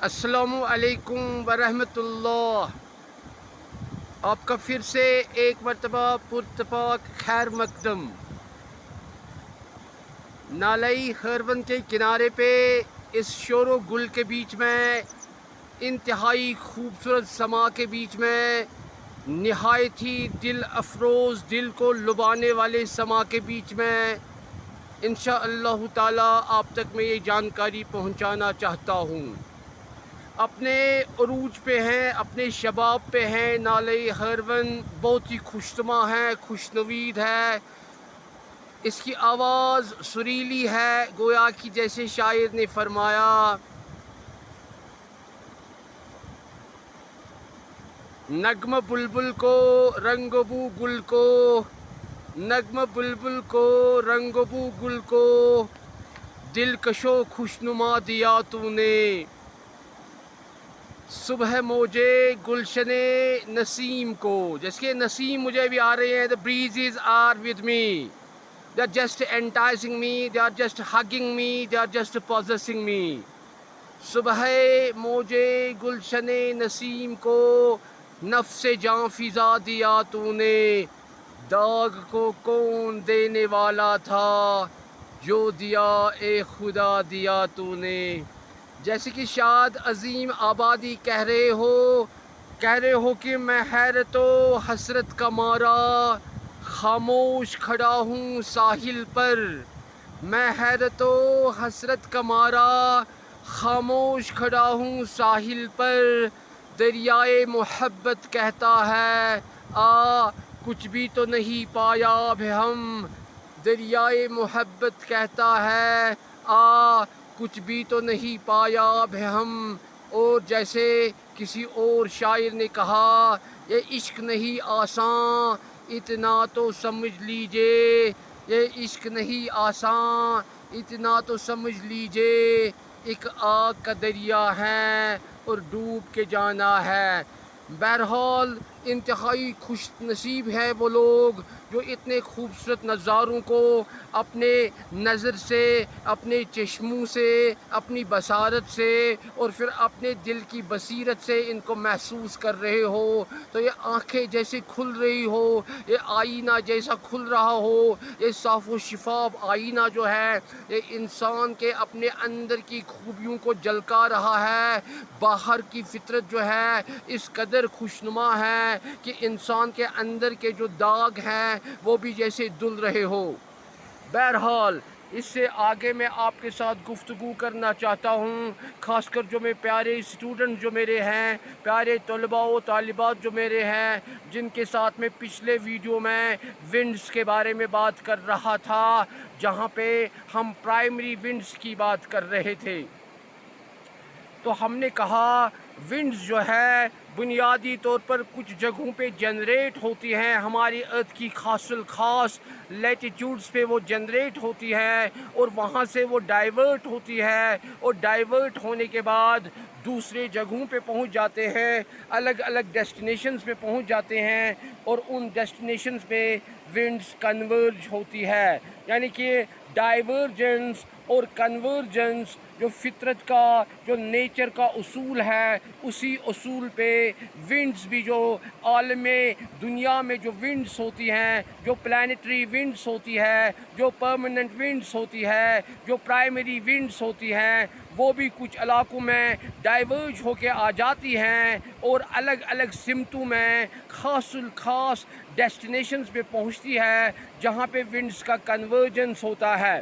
السلام علیکم ورحمۃ اللہ۔ آپ کا پھر سے ایک مرتبہ پرتپاک خیر مقدم۔ نالائی خیرون کے کنارے پہ اس شور و گل کے بیچ میں، انتہائی خوبصورت سما کے بیچ میں، نہایت ہی دل افروز، دل کو لبانے والے سما کے بیچ میں انشاءاللہ تعالی آپ تک میں یہ جانکاری پہنچانا چاہتا ہوں۔ اپنے عروج پہ ہیں، اپنے شباب پہ ہیں۔ نالائی خیرون بہت ہی خوشنما ہے، خوشنوید ہے۔ اس کی آواز سریلی ہے، گویا کہ جیسے شاعر نے فرمایا، نغمہ بلبل کو رنگ بو گل کو، نغمہ بلبل کو رنگ بو گل کو، دلکش و خوشنما دیا تو نے۔ صبح موجے گلشن نسیم کو، جیسے کہ نسیم مجھے بھی آ رہے ہیں۔ The breezes are with me. They are just enticing me. They are just hugging me. They are just possessing me. صبح موجے گلشن نسیم کو، نفس جاں فضا دیا تو نے۔ داغ کو کون دینے والا تھا، جو دیا اے خدا دیا تو نے۔ جیسے کہ شاد عظیم آبادی کہہ رہے ہو کہ میں حیرت و حسرت کا مارا خاموش کھڑا ہوں ساحل پر۔ میں حیرت و حسرت کا مارا خاموش کھڑا ہوں ساحل پر۔ دریائے محبت کہتا ہے، آ کچھ بھی تو نہیں پایا اب ہم۔ دریائے محبت کہتا ہے، آ کچھ بھی تو نہیں پایا اب ہم۔ اور جیسے کسی اور شاعر نے کہا، یہ عشق نہیں آساں اتنا تو سمجھ لیجئے، یہ عشق نہیں آساں اتنا تو سمجھ لیجئے، ایک آگ کا دریا ہے اور ڈوب کے جانا ہے۔ بہرحال انتہائی خوش نصیب ہے وہ لوگ جو اتنے خوبصورت نظاروں کو اپنے نظر سے، اپنے چشموں سے، اپنی بصارت سے اور پھر اپنے دل کی بصیرت سے ان کو محسوس کر رہے ہو۔ تو یہ آنکھیں جیسے کھل رہی ہو، یہ آئینہ جیسا کھل رہا ہو، یہ صاف و شفاف آئینہ جو ہے یہ انسان کے اپنے اندر کی خوبیوں کو جھلکا رہا ہے۔ باہر کی فطرت جو ہے اس قدر خوشنما ہے کہ انسان کے اندر کے جو داغ ہیں وہ بھی جیسے دھل رہے ہو۔ بہرحال اس سے آگے میں آپ کے ساتھ گفتگو کرنا چاہتا ہوں، خاص کر جو میں پیارے اسٹوڈنٹ جو میرے ہیں، پیارے طلباء و طالبات جو میرے ہیں، جن کے ساتھ میں پچھلے ویڈیو میں ونڈز کے بارے میں بات کر رہا تھا، جہاں پہ ہم پرائمری ونڈز کی بات کر رہے تھے۔ تو ہم نے کہا ونڈز جو ہے بنیادی طور پر کچھ جگہوں پہ جنریٹ ہوتی ہیں، ہماری ارتھ کی خاص لیٹیٹیوڈز پہ وہ جنریٹ ہوتی ہے اور وہاں سے وہ ڈائیورٹ ہوتی ہے، اور ڈائیورٹ ہونے کے بعد دوسرے جگہوں پہ پہنچ جاتے ہیں، الگ الگ ڈیسٹینیشنز پہ پہنچ جاتے ہیں، اور ان ڈیسٹینیشنز پہ ونڈز کنورج ہوتی ہے۔ یعنی کہ ڈائیورجنس اور کنورجنس جو فطرت کا، جو نیچر کا اصول ہے، اسی اصول پہ ونڈز بھی جو عالم دنیا میں جو ونڈز ہوتی ہیں، جو پلانیٹری ونڈز ہوتی ہے، جو پرماننٹ ونڈز ہوتی ہے، جو پرائمری ونڈز ہوتی ہیں، وہ بھی کچھ علاقوں میں ڈائیورج ہو کے آ جاتی ہیں اور الگ الگ سمتوں میں خاص ڈیسٹینیشنز پہ پہنچتی ہے جہاں پہ ونڈز کا کنورجنس ہوتا ہے۔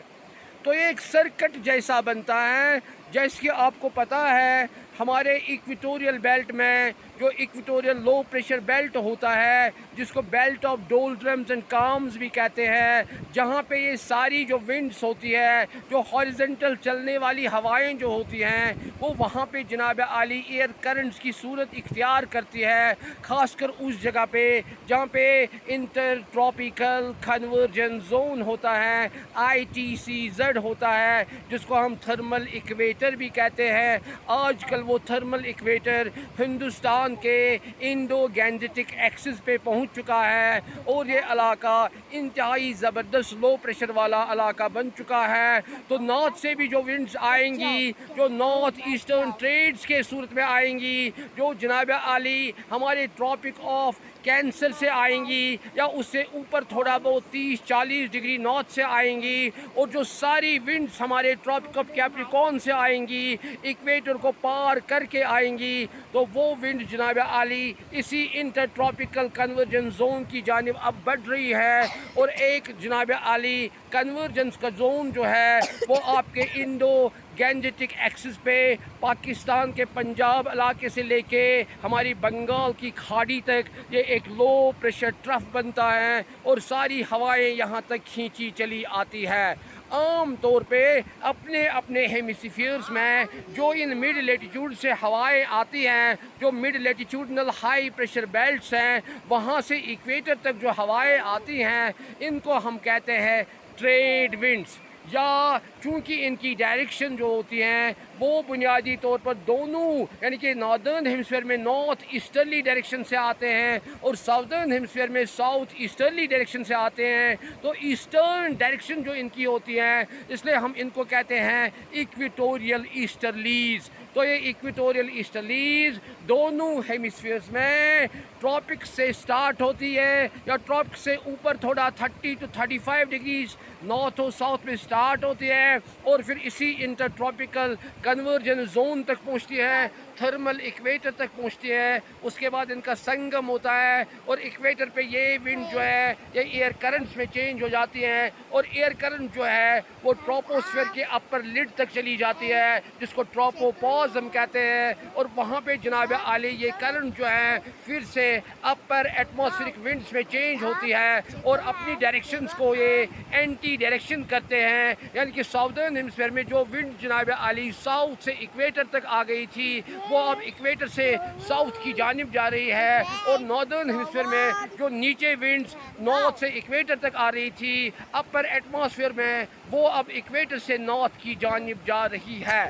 تو یہ ایک سرکٹ جیسا بنتا ہے۔ جیسے کہ آپ کو پتہ ہے ہمارے ایکویٹوریل بیلٹ میں جو ایکویٹوریل لو پریشر بیلٹ ہوتا ہے، جس کو بیلٹ آف ڈولڈرمز اینڈ کامز بھی کہتے ہیں، جہاں پہ یہ ساری جو ونڈز ہوتی ہے، جو ہاریزنٹل چلنے والی ہوائیں جو ہوتی ہیں، وہ وہاں پہ جناب عالی ایئر کرنٹس کی صورت اختیار کرتی ہے، خاص کر اس جگہ پہ جہاں پہ انٹر ٹراپیکل کنورجن زون ہوتا ہے، ITCZ ہوتا ہے، جس کو ہم تھرمل ایکویٹر ایکویٹر بھی کہتے ہیں. آج کل وہ تھرمل ایکویٹر ہندوستان کے انڈو گینجیٹک ایکسس پہ پہنچ چکا ہے اور یہ علاقہ انتہائی زبردست لو پریشر والا علاقہ بن چکا ہے. تو نارتھ سے بھی جو ونڈز آئیں گی، جو نارتھ ایسٹرن ٹریڈز کے صورت میں آئیں گی، جو جناب عالی ہمارے ٹراپک آف کینسر سے آئیں گی یا اس سے اوپر تھوڑا بہت 30-40 ڈگری نارتھ سے آئیں گی، اور جو ساری ونڈز ہمارے ٹراپک آف کیپریکون سے آئیں گی، ایکویٹر کو پار کر کے آئیں گی، تو وہ ونڈ جناب عالی اسی انٹر ٹراپیکل کنورجنس زون کی جانب اب بڑھ رہی ہے. اور ایک جناب عالی کنورجنس کا زون جو ہے وہ آپ کے انڈو گینجیٹک ایکسس پہ پاکستان کے پنجاب علاقے سے لے کے ہماری بنگال کی کھاڑی تک یہ ایک لو پریشر ٹرف بنتا ہے اور ساری ہوائیں یہاں تک کھینچی چلی آتی ہے. عام طور پہ اپنے اپنے ہیمیسفیئرز میں جو ان مڈ لیٹیٹیوڈ سے ہوائیں آتی ہیں، جو مڈ لیٹیٹیوڈنل ہائی پریشر بیلٹس ہیں، وہاں سے ایکویٹر تک جو ہوائیں آتی ہیں ان کو ہم کہتے ہیں ٹریڈ ونڈز. یا چونکہ ان کی ڈائریکشن جو ہوتی ہیں وہ بنیادی طور پر دونوں یعنی کہ ناردرن ہیمسفیئر میں نارتھ ایسٹرلی ڈائریکشن سے آتے ہیں اور ساؤدرن ہیمسفیئر میں ساؤتھ ایسٹرلی ڈائریکشن سے آتے ہیں، تو ایسٹرن ڈائریکشن جو ان کی ہوتی ہیں اس لیے ہم ان کو کہتے ہیں ایکویٹوریل ایسٹرلیز. تو یہ ایکویٹوریل ایسٹرلیز دونوں ہیمسفیئرز میں ٹراپک سے سٹارٹ ہوتی ہے یا ٹراپک سے اوپر تھوڑا 30 to 35 ڈگریز نارتھ اور ساؤتھ میں سٹارٹ ہوتی ہے اور پھر اسی انٹر ٹراپیکل کنورجن زون تک پہنچتی ہے، تھرمل ایکویٹر تک پہنچتی ہے. اس کے بعد ان کا سنگم ہوتا ہے اور ایکویٹر پہ یہ ونڈ جو ہے یہ ایئر کرنٹس میں چینج ہو جاتی ہیں اور ایئر کرنٹ جو ہے وہ ٹراپوسفیئر کے اپر لڈ تک چلی جاتی ہے جس کو ٹراپوپاز ہم کہتے ہیں، اور وہاں پہ جناب عالی یہ کرنٹ جو ہے پھر سے اپر ایٹماسفیرک ونڈز میں چینج ہوتی ہے اور اپنی ڈائریکشنز کو یہ اینٹی ڈائریکشن کرتے ہیں. یعنی کہ ساؤدرن ہیمسفیئر میں جو ونڈ جناب عالی ساؤتھ سے ایکویٹر تک آ گئی تھی وہ اب ایکویٹر سے ساؤتھ کی جانب جا رہی ہے، اور ناردرن ہیمسفیئر میں جو نیچے ونڈز نارتھ سے ایکویٹر تک آ رہی تھی اپر ایٹماسفیئر میں وہ اب ایکویٹر سے نارتھ کی جانب جا رہی ہے.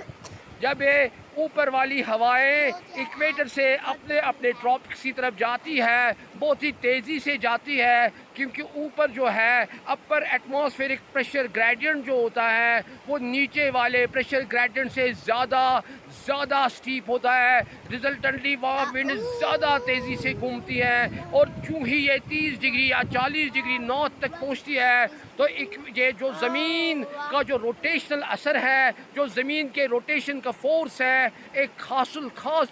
جب یہ اوپر والی ہوائیں ایکویٹر سے اپنے اپنے ٹراپکس کی طرف جاتی ہے بہت ہی تیزی سے جاتی ہے کیونکہ اوپر جو ہے اپر ایٹماسفیرک پریشر گریڈینٹ جو ہوتا ہے وہ نیچے والے پریشر گریڈینٹ سے زیادہ سٹیپ ہوتا ہے. ریزلٹنٹلی وہاں ونڈ زیادہ تیزی سے گھومتی ہے اور چوں ہی یہ 30 ڈگری یا 40 ڈگری نارتھ تک پہنچتی ہے تو یہ جو زمین کا جو روٹیشنل اثر ہے، جو زمین کے روٹیشن کا فورس ہے، ایک خاص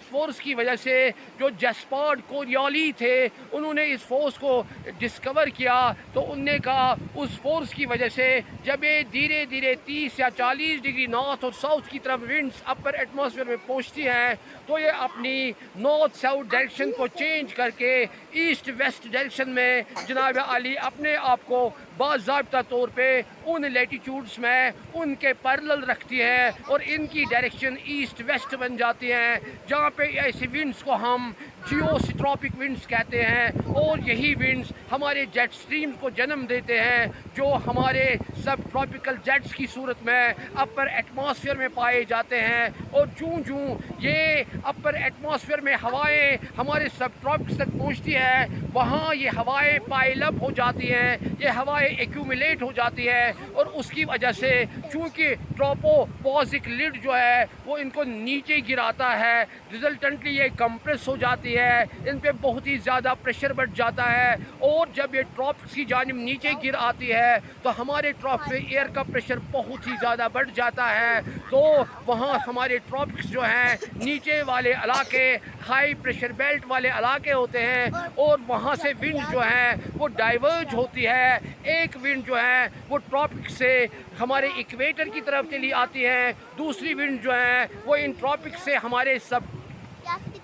فورس کی وجہ سے جو جسپارڈ کوریالی تھے انہوں نے اس فورس کو ڈسکور کیا تو ان نے کہا اس فورس کی وجہ سے جب یہ دھیرے دھیرے 30 یا 40 ڈگری نارتھ اور ساؤتھ کی طرف ونڈز اپر ایٹماسفیئر میں پہنچتی ہیں تو یہ اپنی نارتھ ساؤتھ ڈائریکشن کو چینج کر کے ایسٹ ویسٹ ڈائریکشن میں جناب عالی اپنے آپ کو باضابطہ طور پہ ان لیٹیٹیوڈز میں ان کے پیرلل رکھتی ہے اور ان کی ڈائریکشن ایسٹ ویسٹ بن جاتی ہیں جہاں پہ ایسی ونڈز کو ہم جیو سٹراپک ونڈز کہتے ہیں، اور یہی ونڈز ہمارے جیٹ سٹریمز کو جنم دیتے ہیں جو ہمارے سب ٹراپیکل جیٹس کی صورت میں اپر ایٹماسفیئر میں پائے جاتے ہیں. اور جوں یہ اپر ایٹماسفیئر میں ہوائیں ہمارے سب ٹراپکس تک پہنچتی ہے وہاں یہ ہوائیں پائل اپ ہو جاتی ہیں، یہ ہوائیں ایکیومولیٹ ہو جاتی ہے اور اس کی وجہ سے چونکہ ٹراپوپازک لڈ جو ہے وہ ان کو نیچے گراتا ہے، ریزلٹنٹلی یہ کمپریس ہو جاتی ہے، ان پہ بہت ہی زیادہ پریشر بڑھ جاتا ہے اور جب یہ ٹراپکس کی جانب نیچے گر آتی ہے تو ہمارے ٹراپکس میں ایئر کا پریشر بہت ہی زیادہ بڑھ جاتا ہے. تو وہاں ہمارے ٹراپکس جو ہیں نیچے والے علاقے ہائی پریشر بیلٹ والے علاقے ہوتے ہیں اور وہاں سے ونڈ جو ہے وہ ڈائیورج ہوتی ہے. ایک ونڈ جو ہے وہ ٹراپک سے ہمارے ایکویٹر کی طرف چلی آتی ہے، دوسری ونڈ جو ہے وہ ان ٹراپک سے ہمارے سب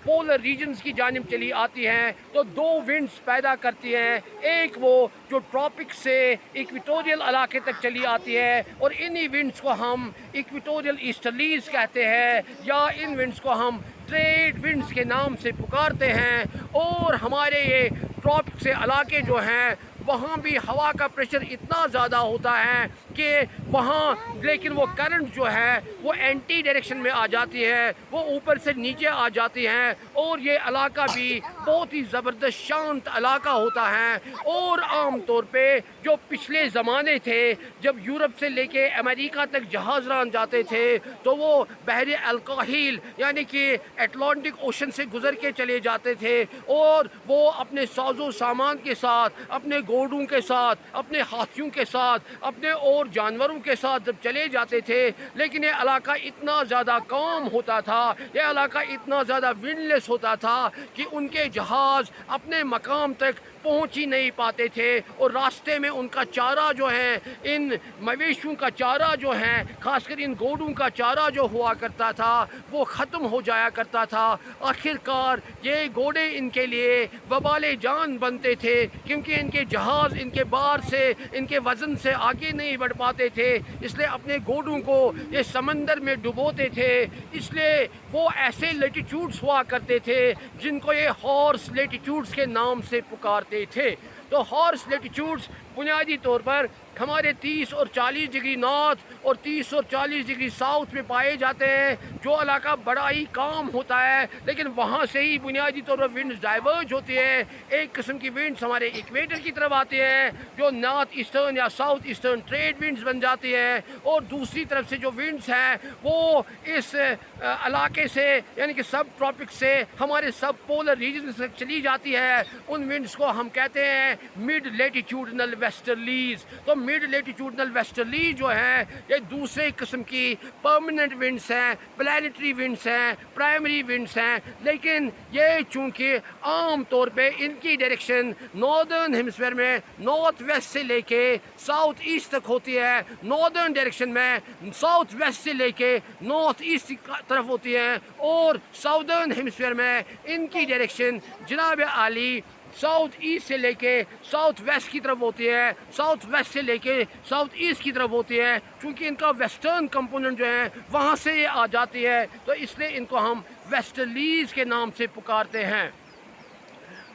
پولر ریجنز کی جانب چلی آتی ہیں. تو دو ونڈز پیدا کرتی ہیں، ایک وہ جو ٹراپک سے ایکویٹوریل علاقے تک چلی آتی ہے اور انہی ونڈز کو ہم ایکویٹوریل ایسٹرلیز کہتے ہیں یا ان ونڈز کو ہم ٹریڈ ونڈز کے نام سے پکارتے ہیں. اور ہمارے یہ ٹراپک سے علاقے جو ہیں وہاں بھی ہوا کا پریشر اتنا زیادہ ہوتا ہے کہ وہاں لیکن وہ کرنٹ جو ہے وہ اینٹی ڈائریکشن میں آ جاتی ہے، وہ اوپر سے نیچے آ جاتی ہیں، اور یہ علاقہ بھی بہت ہی زبردست شانت علاقہ ہوتا ہے۔ اور عام طور پہ جو پچھلے زمانے تھے جب یورپ سے لے کے امریکہ تک جہاز ران جاتے تھے تو وہ بحر الکاہل یعنی کہ اٹلانٹک اوشن سے گزر کے چلے جاتے تھے، اور وہ اپنے ساز و سامان کے ساتھ، اپنے گھوڑوں کے ساتھ، اپنے ہاتھیوں کے ساتھ، اپنے اور جانوروں کے ساتھ جب چلے جاتے تھے، لیکن یہ علاقہ اتنا زیادہ کام ہوتا تھا، یہ علاقہ اتنا زیادہ ونڈ لیس ہوتا تھا کہ ان کے جہاز اپنے مقام تک پہنچ ہی نہیں پاتے تھے، اور راستے میں ان کا چارہ جو ہے، ان مویشیوں کا چارہ جو ہے، خاص کر ان گھوڑوں کا چارہ جو ہوا کرتا تھا وہ ختم ہو جایا کرتا تھا۔ آخر کار یہ گھوڑے ان کے لیے وبال جان بنتے تھے، کیونکہ ان کے جہاز ان کے بار سے، ان کے وزن سے آگے نہیں بڑھ پاتے تھے، اس لیے اپنے گھوڑوں کو یہ سمندر میں ڈبوتے تھے۔ اس لیے وہ ایسے لیٹیٹیوڈز ہوا کرتے تھے جن کو یہ ہارس لیٹیٹیوڈز کے نام سے پکارتے تھے۔ تو ہارس لیٹیٹیوڈز بنیادی طور پر ہمارے 30 اور 40 ڈگری نارتھ اور 30 اور 40 ڈگری ساؤتھ میں پائے جاتے ہیں، جو علاقہ بڑا ہی کام ہوتا ہے، لیکن وہاں سے ہی بنیادی طور پر ونڈز ڈائیورج ہوتی ہے۔ ایک قسم کی ونڈز ہمارے ایکویٹر کی طرف آتی ہے جو نارتھ ایسٹرن یا ساؤتھ ایسٹرن ٹریڈ ونڈز بن جاتی ہے، اور دوسری طرف سے جو ونڈز ہیں وہ اس علاقے سے یعنی کہ سب ٹراپک سے ہمارے سب پولر ریجن سے چلی جاتی ہے۔ ان ونڈز کو ہم کہتے ہیں مڈ لیٹیٹیوڈنل ویسٹرلیز۔ تو مڈ لیٹیٹیوڈنل ویسٹرلیز جو ہیں یہ دوسرے قسم کی پرماننٹ ونڈز ہیں، پلانیٹری ونڈز ہیں، پرائمری ونڈز ہیں، لیکن یہ چونکہ عام طور پہ ان کی ڈائریکشن ناردرن ہیمسفیئر میں نارتھ ویسٹ سے لے کے ساؤتھ ایسٹ تک ہوتی ہے، ناردرن ڈائریکشن میں ساؤتھ ویسٹ سے لے کے نارتھ ایسٹ کی طرف ہوتی ہے، اور ساؤدرن ہیمسفیئر میں ان کی ڈائریکشن جناب عالی ساؤتھ ایسٹ سے لے کے ساؤتھ ویسٹ کی طرف ہوتی ہے، ساؤتھ ویسٹ سے لے کے ساؤتھ ایسٹ کی طرف ہوتی ہے، چونکہ ان کا ویسٹرن کمپوننٹ جو ہے وہاں سے یہ آ جاتی ہے، تو اس لیے ان کو ہم ویسٹرلیز کے نام سے پکارتے ہیں۔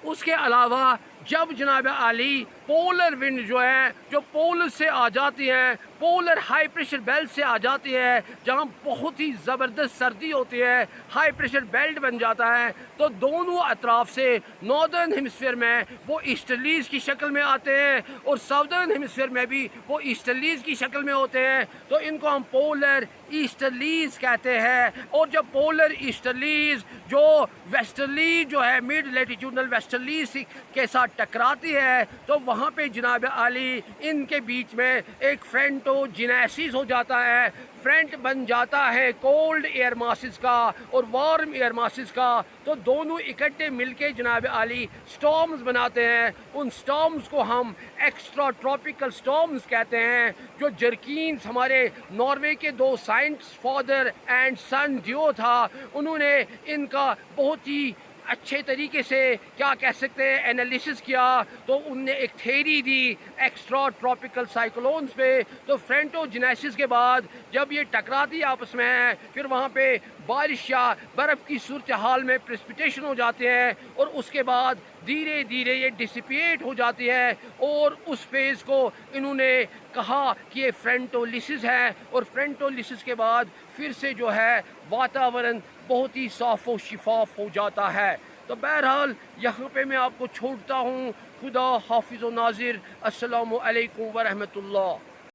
اس کے علاوہ جب جناب عالی پولر ونڈ جو ہے جو پولر سے آ جاتی ہیں، پولر ہائی پریشر بیلٹ سے آ جاتی ہے، جہاں بہت ہی زبردست سردی ہوتی ہے، ہائی پریشر بیلٹ بن جاتا ہے، تو دونوں اطراف سے ناردرن ہیمسفیئر میں وہ ایسٹرلیز کی شکل میں آتے ہیں، اور ساؤدرن ہیمسفیئر میں بھی وہ ایسٹرلیز کی شکل میں ہوتے ہیں، تو ان کو ہم پولر ایسٹرلیز کہتے ہیں۔ اور جب پولر ایسٹرلیز جو ویسٹرلیز جو ہے مڈ لیٹیٹیوڈنل ویسٹرلیز کے ساتھ ٹکراتی ہے، تو وہاں پہ جناب عالی ان کے بیچ میں ایک فرنٹو جینیسس ہو جاتا ہے، فرنٹ بن جاتا ہے کولڈ ایئر ماسز کا اور وارم ایئر ماسز کا، تو دونوں اکٹھے مل کے جناب عالی سٹارمز بناتے ہیں۔ ان سٹارمز کو ہم ایکسٹرا ٹراپیکل سٹارمز کہتے ہیں۔ جو جرکینز ہمارے ناروے کے دو scientist father and son duo تھا، انہوں نے ان کا بہت ہی اچھے طریقے سے کیا کہہ سکتے ہیں انالیسس کیا، تو ان نے ایک تھیری دی ایکسٹرا ٹراپیکل سائیکلونز پہ۔ تو فرنٹو جینیسس کے بعد جب یہ ٹکراتی آپس میں ہیں، پھر وہاں پہ بارش یا برف کی صورتحال میں پریسپیٹیشن ہو جاتے ہیں، اور اس کے بعد دھیرے دھیرے یہ ڈسپیٹ ہو جاتی ہے، اور اس فیز کو انہوں نے کہا کہ یہ فرنٹولیسس ہے، اور فرنٹولیسس کے بعد پھر سے جو ہے واتاورن بہت ہی صاف و شفاف ہو جاتا ہے۔ تو بہرحال یہاں پہ میں آپ کو چھوڑتا ہوں۔ خدا حافظ و ناظر۔ السلام علیکم ورحمۃ اللہ۔